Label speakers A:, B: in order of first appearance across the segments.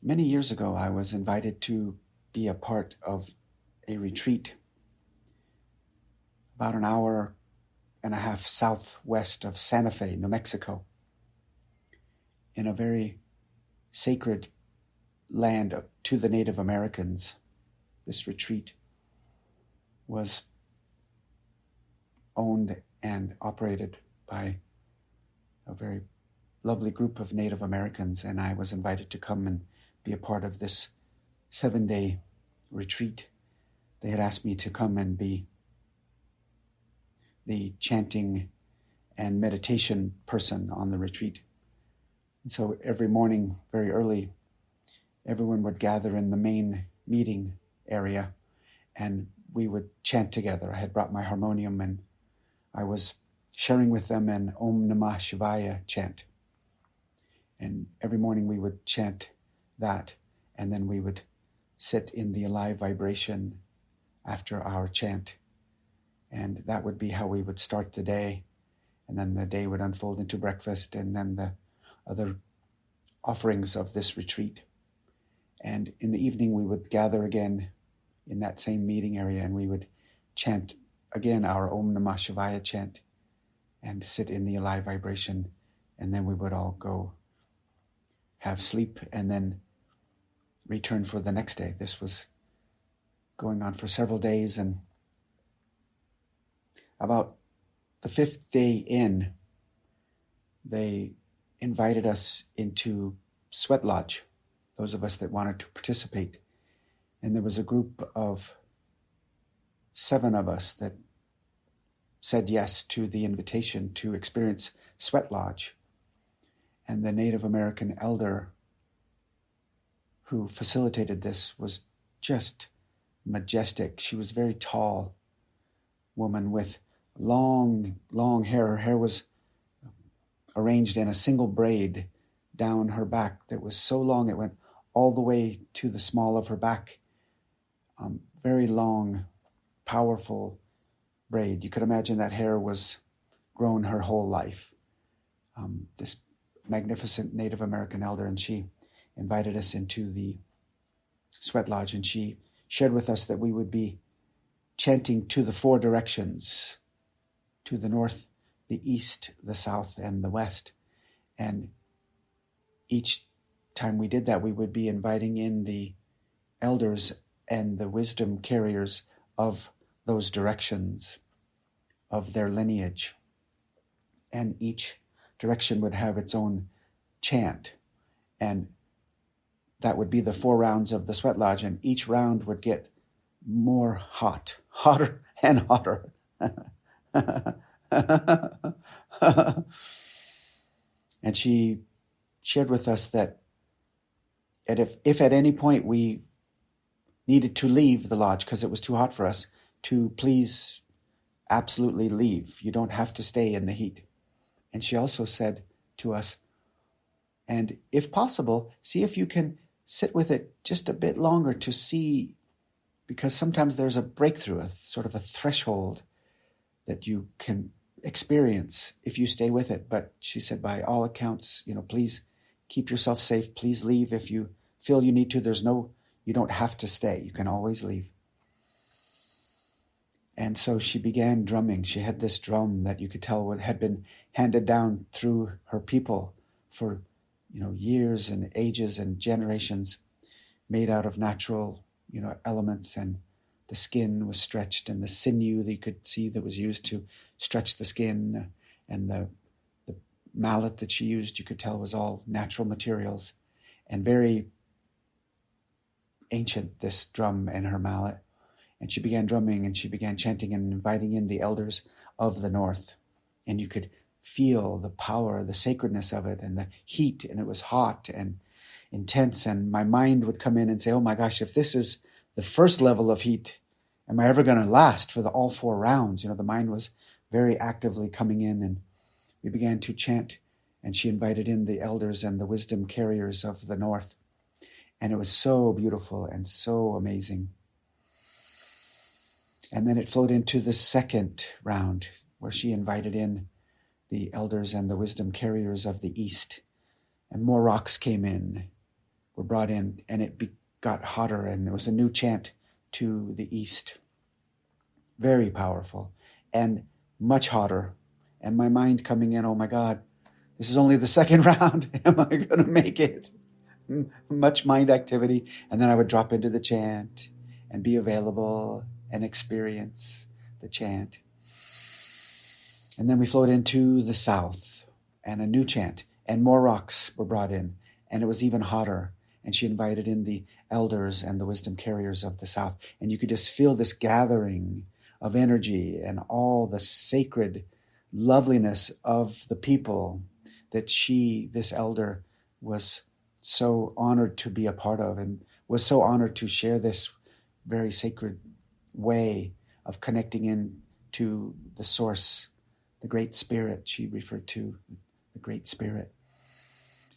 A: Many years ago, I was invited to be a part of a retreat about an hour and a half southwest of Santa Fe, New Mexico, in a very sacred land to the Native Americans. This retreat was owned and operated by a very lovely group of Native Americans, and I was invited to come and be a part of this 7-day retreat. They had asked me to come and be the chanting and meditation person on the retreat. And so every morning, very early, everyone would gather in the main meeting area and we would chant together. I had brought my harmonium and I was sharing with them an Om Namah Shivaya chant. And every morning we would chant that, and then we would sit in the alive vibration after our chant. And that would be how we would start the day. And then the day would unfold into breakfast and then the other offerings of this retreat. And in the evening, we would gather again in that same meeting area and we would chant again our Om Namah Shivaya chant and sit in the alive vibration. And then we would all go have sleep and then return for the next day. This was going on for several days, and about the 5th day in, they invited us into Sweat Lodge, those of us that wanted to participate. And there was a group of 7 of us that said yes to the invitation to experience Sweat Lodge. And the Native American elder who facilitated this was just majestic. She was a very tall woman with long hair. Her hair was arranged in a single braid down her back that was so long it went all the way to the small of her back. Very long, powerful braid. You could imagine that hair was grown her whole life. This magnificent Native American elder, and she invited us into the Sweat Lodge, and she shared with us that we would be chanting to the 4 directions, to the north, the east, the south, and the west. And each time we did that, we would be inviting in the elders and the wisdom carriers of those directions, of their lineage. And each direction would have its own chant. And that would be the 4 rounds of the Sweat Lodge, and each round would get more hotter and hotter. And she shared with us that if at any point we needed to leave the lodge because it was too hot for us, to please absolutely leave. You don't have to stay in the heat. And she also said to us, and if possible, see if you can sit with it just a bit longer to see, because sometimes there's a breakthrough, a sort of a threshold that you can experience if you stay with it. But she said, by all accounts, please keep yourself safe. Please leave if you feel you need to. You don't have to stay. You can always leave. And so she began drumming. She had this drum that you could tell had been handed down through her people for years and ages and generations, made out of natural elements, and the skin was stretched, and the sinew that you could see that was used to stretch the skin, and the mallet that she used, you could tell, was all natural materials, and very ancient, this drum and her mallet. And she began drumming and she began chanting and inviting in the elders of the north. And you could feel the power, the sacredness of it, and the heat, and it was hot and intense. And my mind would come in and say, oh my gosh, if this is the first level of heat, am I ever going to last for all 4 rounds? The mind was very actively coming in, and we began to chant, and she invited in the elders and the wisdom carriers of the north. And it was so beautiful and so amazing. And then it flowed into the 2nd round, where she invited in the elders and the wisdom carriers of the east. And more rocks came in were brought in, and it got hotter, and there was a new chant to the east. Very powerful and much hotter. And my mind coming in, oh my God, this is only the second round. Am I going to make it? Much mind activity. And then I would drop into the chant and be available and experience the chant. And then we flowed into the south and a new chant, and more rocks were brought in, and it was even hotter. And she invited in the elders and the wisdom carriers of the south. And you could just feel this gathering of energy and all the sacred loveliness of the people that this elder, was so honored to be a part of, and was so honored to share this very sacred way of connecting in to the source, the Great Spirit. She referred to the Great Spirit.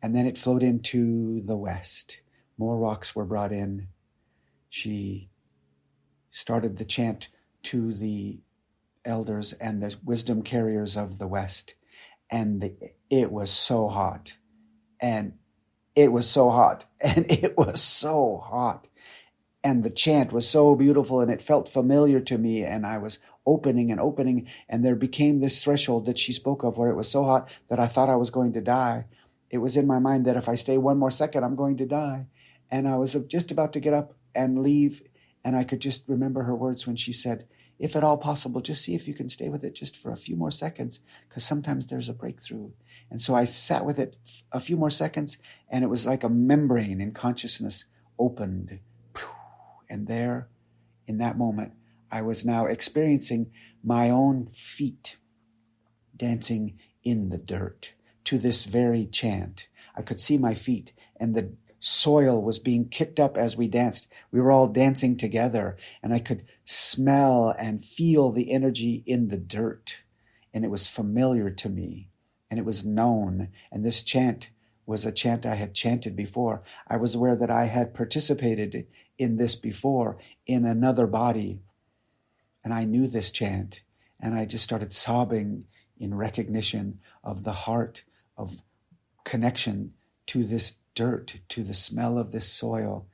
A: And then it flowed into the west. More rocks were brought in. She started the chant to the elders and the wisdom carriers of the west. And it was so hot. And it was so hot. And it was so hot. And the chant was so beautiful, and it felt familiar to me. And I was opening and opening. And there became this threshold that she spoke of where it was so hot that I thought I was going to die. It was in my mind that if I stay one more second, I'm going to die. And I was just about to get up and leave. And I could just remember her words when she said, if at all possible, just see if you can stay with it just for a few more seconds, because sometimes there's a breakthrough. And so I sat with it a few more seconds, and it was like a membrane in consciousness opened. And there, in that moment, I was now experiencing my own feet dancing in the dirt to this very chant. I could see my feet, and the soil was being kicked up as we danced. We were all dancing together, and I could smell and feel the energy in the dirt, and it was familiar to me, and it was known. And this chant was a chant I had chanted before. I was aware that I had participated in this before in another body, and I knew this chant, and I just started sobbing in recognition of the heart of connection to this dirt, to the smell of this soil.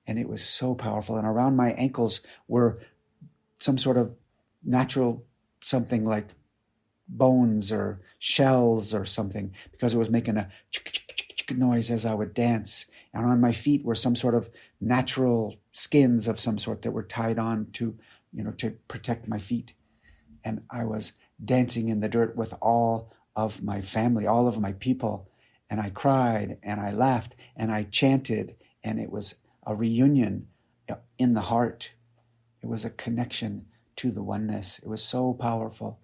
A: And it was so powerful. And around my ankles were some sort of natural something like bones or shells or something, because it was making a noise as I would dance. And on my feet were some sort of natural skins of some sort that were tied on to protect my feet. And I was dancing in the dirt with all of my family, all of my people. And I cried and I laughed and I chanted, and it was a reunion in the heart. It was a connection to the oneness. It was so powerful.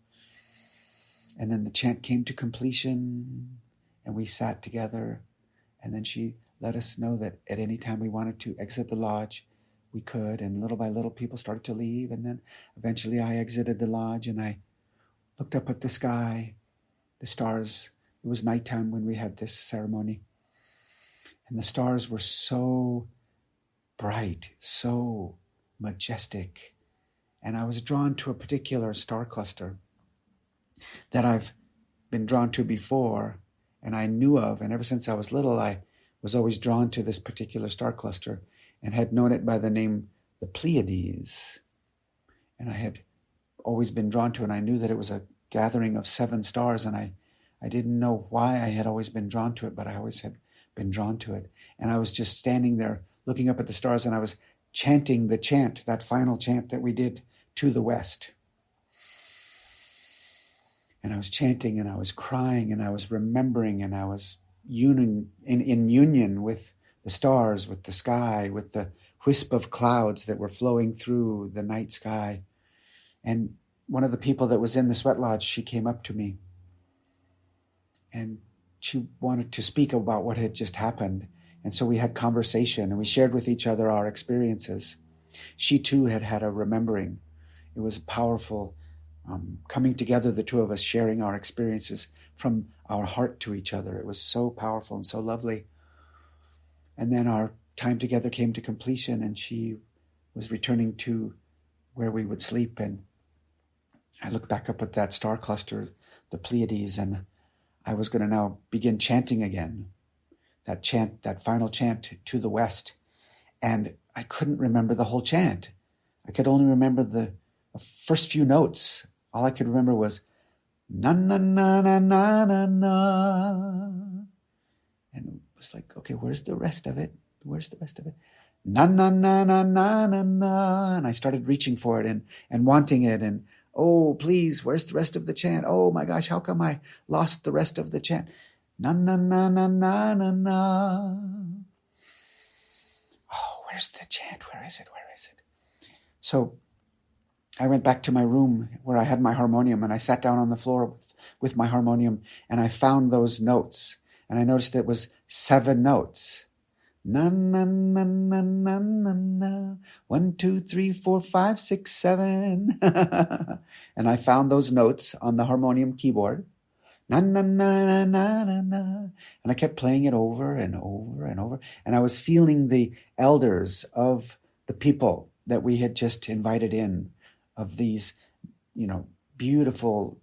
A: And then the chant came to completion, and we sat together, and then she let us know that at any time we wanted to exit the lodge, we could. And little by little, people started to leave. And then eventually I exited the lodge, and I looked up at the sky, the stars. It was nighttime when we had this ceremony. And the stars were so bright, so majestic. And I was drawn to a particular star cluster that I've been drawn to before, and I knew of. And ever since I was little, I was always drawn to this particular star cluster and had known it by the name the Pleiades. And I had always been drawn to it, and I knew that it was a gathering of 7 stars, and I didn't know why I had always been drawn to it, but I always had been drawn to it. And I was just standing there looking up at the stars, and I was chanting the chant, that final chant that we did to the west. And I was chanting, and I was crying, and I was remembering, and I was in union with the stars, with the sky, with the wisp of clouds that were flowing through the night sky. And one of the people that was in the sweat lodge, she came up to me, and she wanted to speak about what had just happened. And so we had conversation, and we shared with each other our experiences. She too had had a remembering. It was powerful, coming together, the two of us sharing our experiences from our heart to each other. It was so powerful and so lovely. And then our time together came to completion, and she was returning to where we would sleep. And I looked back up at that star cluster, the Pleiades, and I was going to now begin chanting again that chant, that final chant to the west. And I couldn't remember the whole chant. I could only remember the first few notes. All I could remember was na na na na na na na. And it was like, okay, where's the rest of it? Where's the rest of it? Na na na na na na na. And I started reaching for it and wanting it. And oh, please, where's the rest of the chant? Oh my gosh, how come I lost the rest of the chant? Na na na na na na na. Oh, where's the chant? Where is it? Where is it? So I went back to my room where I had my harmonium, and I sat down on the floor with my harmonium, and I found those notes, and I noticed it was 7 notes. Na na na na na na na. 1, 2, 3, 4, 5, 6, 7. And I found those notes on the harmonium keyboard. Na na na na na na na. And I kept playing it over and over and over. And I was feeling the elders of the people that we had just invited in, of these, beautiful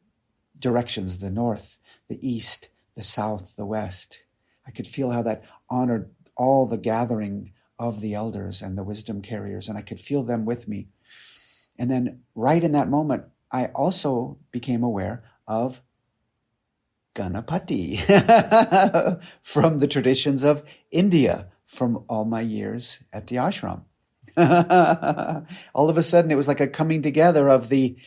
A: directions, the north, the east, the south, the west. I could feel how that honored all the gathering of the elders and the wisdom carriers, and I could feel them with me. And then right in that moment, I also became aware of Ganapati from the traditions of India from all my years at the ashram. All of a sudden, it was like a coming together of the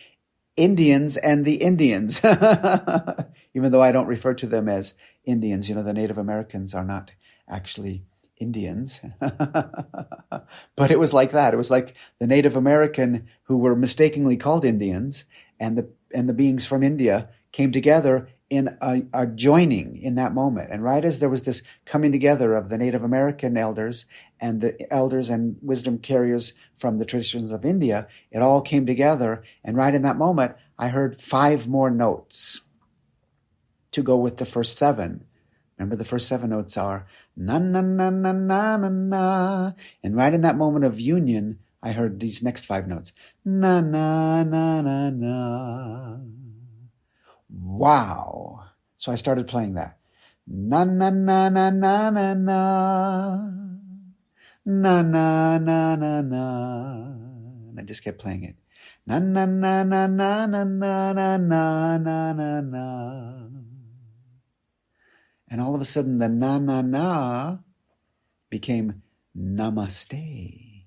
A: Indians and the Indians, even though I don't refer to them as Indians. The Native Americans are not actually Indians. But it was like that. It was like the Native American who were mistakenly called Indians, and the beings from India came together in a joining in that moment. And right as there was this coming together of the Native American elders and the elders and wisdom carriers from the traditions of India, it all came together. And right in that moment, I heard 5 more notes to go with the first 7. Remember, the first 7 notes are na na na na na na na. And right in that moment of union, I heard these next 5 notes. Na na na na na. Wow. So I started playing that. Na na na na na na na. Na na na na na. And I just kept playing it. Na na na na na na na na na na na na. And all of a sudden the na na na became namaste.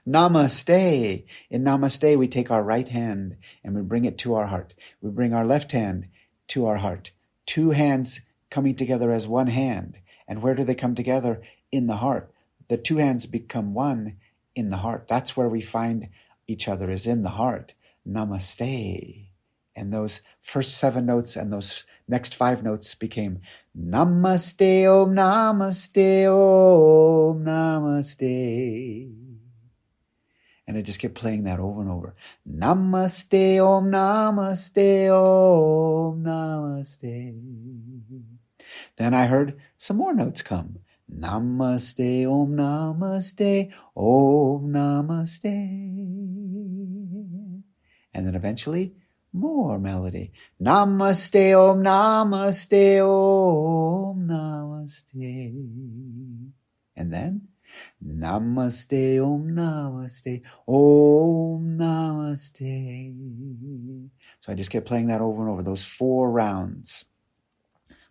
A: Namaste. In namaste, we take our right hand and we bring it to our heart. We bring our left hand to our heart. 2 hands coming together as one hand. And where do they come together? In the heart. The 2 hands become one in the heart. That's where we find each other, is in the heart. Namaste. And those first 7 notes and those next 5 notes became Namaste, Om Namaste, Om Namaste. And I just kept playing that over and over. Namaste, Om Namaste, Om Namaste. Then I heard some more notes come. Namaste, Om Namaste, Om Namaste. And then eventually, more melody. Namaste, Om Namaste, Om Namaste. And then Namaste, Om Namaste, Om Namaste. So I just kept playing that over and over, those 4 rounds,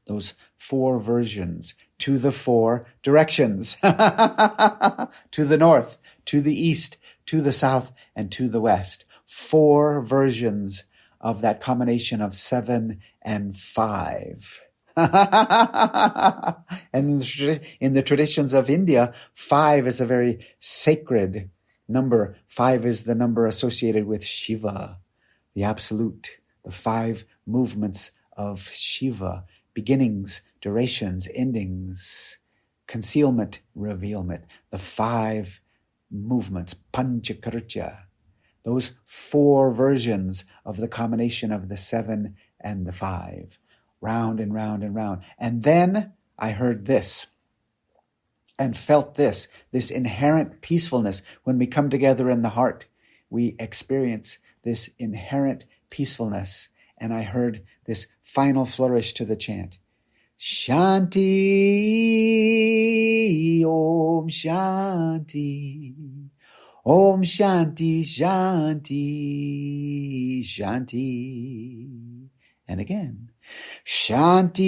A: those 4 versions to the 4 directions, to the north, to the east, to the south, and to the west. 4 versions of that combination of 7 and 5. And in the traditions of India, 5 is a very sacred number. 5 is the number associated with Shiva, the absolute, the 5 movements of Shiva, beginnings, durations, endings, concealment, revealment, the 5 movements, panchakarya. Those 4 versions of the combination of the 7 and the 5, round and round and round. And then I heard this and felt this inherent peacefulness. When we come together in the heart, we experience this inherent peacefulness. And I heard this final flourish to the chant. Shanti, Om Shanti, Om Shanti, Shanti, Shanti. And again, Shanti,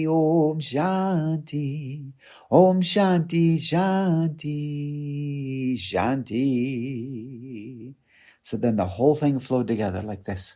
A: Om Shanti, Om Shanti, Shanti, Shanti. So then the whole thing flowed together like this.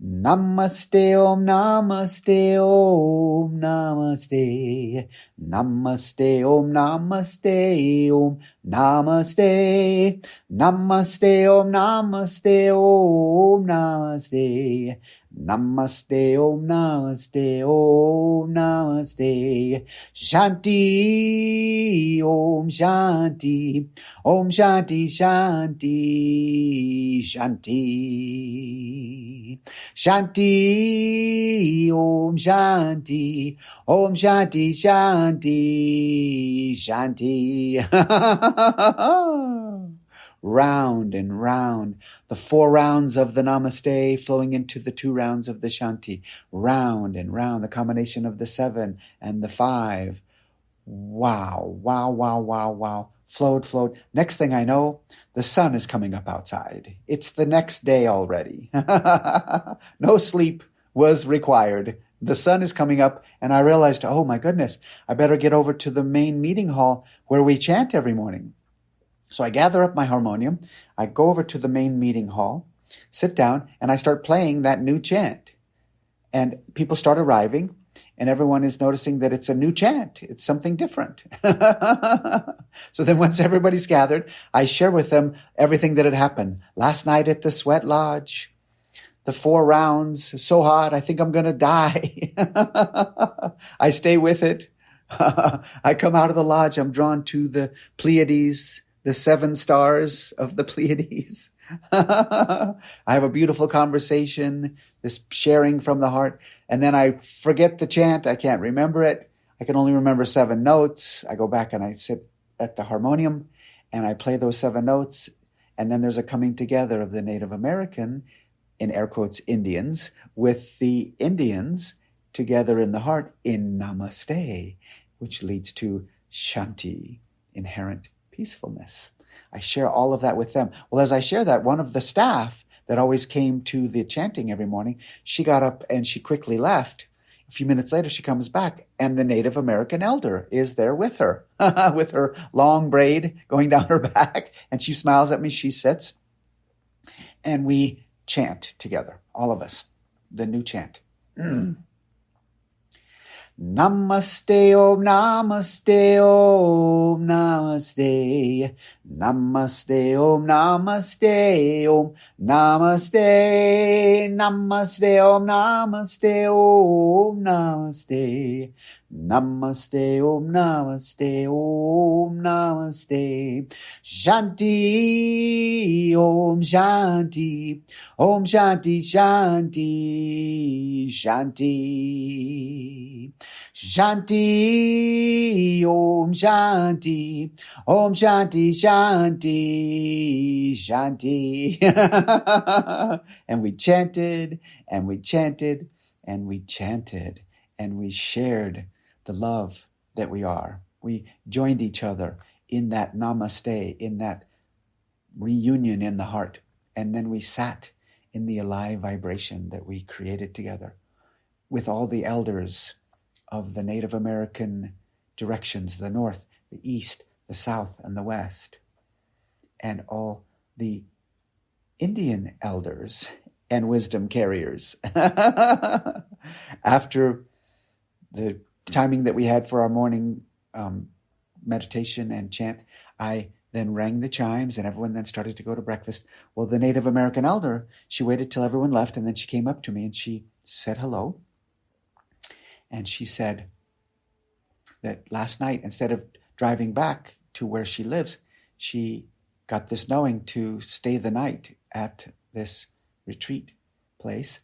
A: Namaste Om Namaste Om Namaste Namaste Om Namaste Om Namaste Namaste Om Namaste Om Namaste Namaste Om Namaste Om Namaste Shanti Om Shanti Om Shanti Shanti Shanti Shanti Om Shanti Om Shanti Shanti Shanti. Round and round, the 4 rounds of the Namaste flowing into the 2 rounds of the Shanti. Round and round, the combination of the 7 and the 5. Wow, wow, wow, wow, wow. Flowed. Next thing I know, the sun is coming up outside. It's the next day already. No sleep was required. The sun is coming up, and I realized, oh my goodness, I better get over to the main meeting hall where we chant every morning. So I gather up my harmonium, I go over to the main meeting hall, sit down, and I start playing that new chant. And people start arriving, and everyone is noticing that it's a new chant. It's something different. So then once everybody's gathered, I share with them everything that had happened. Last night at the sweat lodge, the 4 rounds, so hot, I think I'm going to die. I stay with it. I come out of the lodge, I'm drawn to the Pleiades, the 7 stars of the Pleiades. I have a beautiful conversation, this sharing from the heart, and then I forget the chant. I can't remember it. I can only remember 7 notes. I go back and I sit at the harmonium and I play those 7 notes, and then there's a coming together of the Native American, in air quotes, Indians, with the Indians together in the heart in Namaste, which leads to Shanti, inherent peacefulness. I share all of that with them. Well, as I share that, one of the staff that always came to the chanting every morning, she got up and she quickly left. A few minutes later, she comes back, and the Native American elder is there with her, with her long braid going down her back, and she smiles at me, she sits, and we chant together, all of us, the new chant. Namaste Om Namaste Om Namaste Namaste Om Namaste Om Namaste Namaste Om Namaste Om Namaste Namaste Om Namaste Om Namaste Shanti Om Shanti Om Shanti Shanti Shanti Shanti Om Shanti Om Shanti Shanti Shanti. And we chanted and we chanted and we chanted and we shared the love that we are. We joined each other in that namaste, in that reunion in the heart. And then we sat in the alive vibration that we created together with all the elders of the Native American directions, the north, the east, the south, and the west, and all the Indian elders and wisdom carriers. After the timing that we had for our morning meditation and chant, I then rang the chimes, and everyone then started to go to breakfast. Well, the Native American elder, she waited till everyone left, and then she came up to me and she said hello. And she said that last night, instead of driving back to where she lives, she got this knowing to stay the night at this retreat place.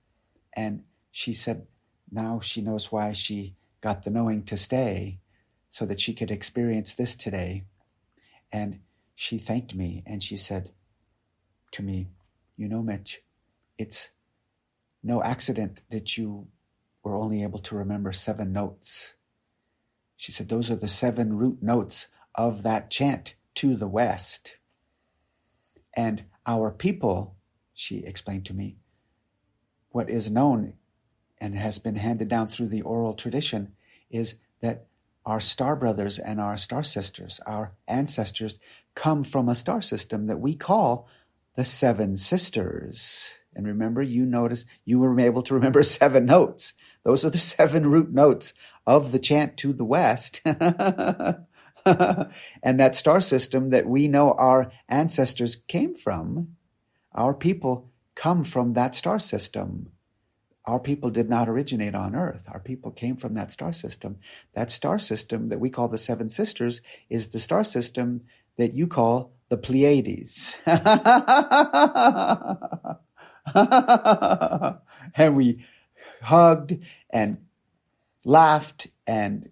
A: And she said now she knows why she got the knowing to stay, so that she could experience this today. And she thanked me and she said to me, you know, Mitch, it's no accident that you were only able to remember 7 notes. She said, those are the 7 root notes of that chant to the west. And our people, she explained to me, what is known and has been handed down through the oral tradition is that our star brothers and our star sisters, our ancestors, come from a star system that we call the 7 sisters. And remember, you were able to remember 7 notes. Those are the 7 root notes of the chant to the west. And that star system that we know our ancestors came from, our people come from that star system. Our people did not originate on Earth. Our people came from that star system. That star system that we call the 7 sisters is the star system that you call the Pleiades. And we hugged and laughed, and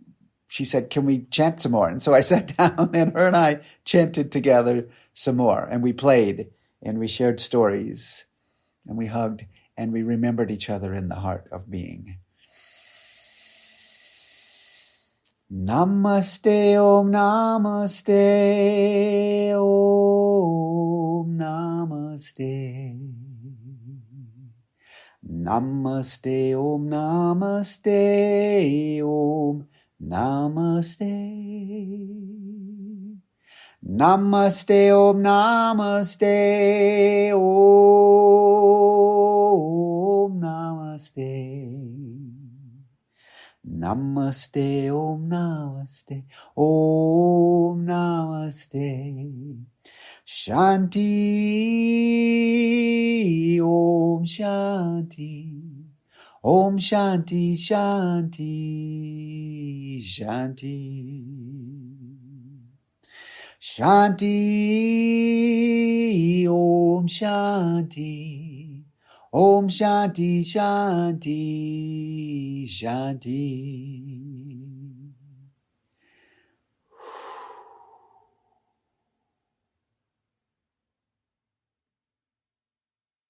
A: she said, can we chant some more? And so I sat down, and her and I chanted together some more, and we played, and we shared stories, and we hugged, and we remembered each other in the heart of being. Namaste, Om Namaste, Om Namaste. Namaste, Om Namaste, Om Namaste. Namaste, Om Namaste, Om Namaste. Namaste, Om Namaste, Om Namaste. Shanti, Om Shanti, Om Shanti, Shanti, Shanti. Shanti, Om Shanti, Om Shanti, Shanti, Shanti.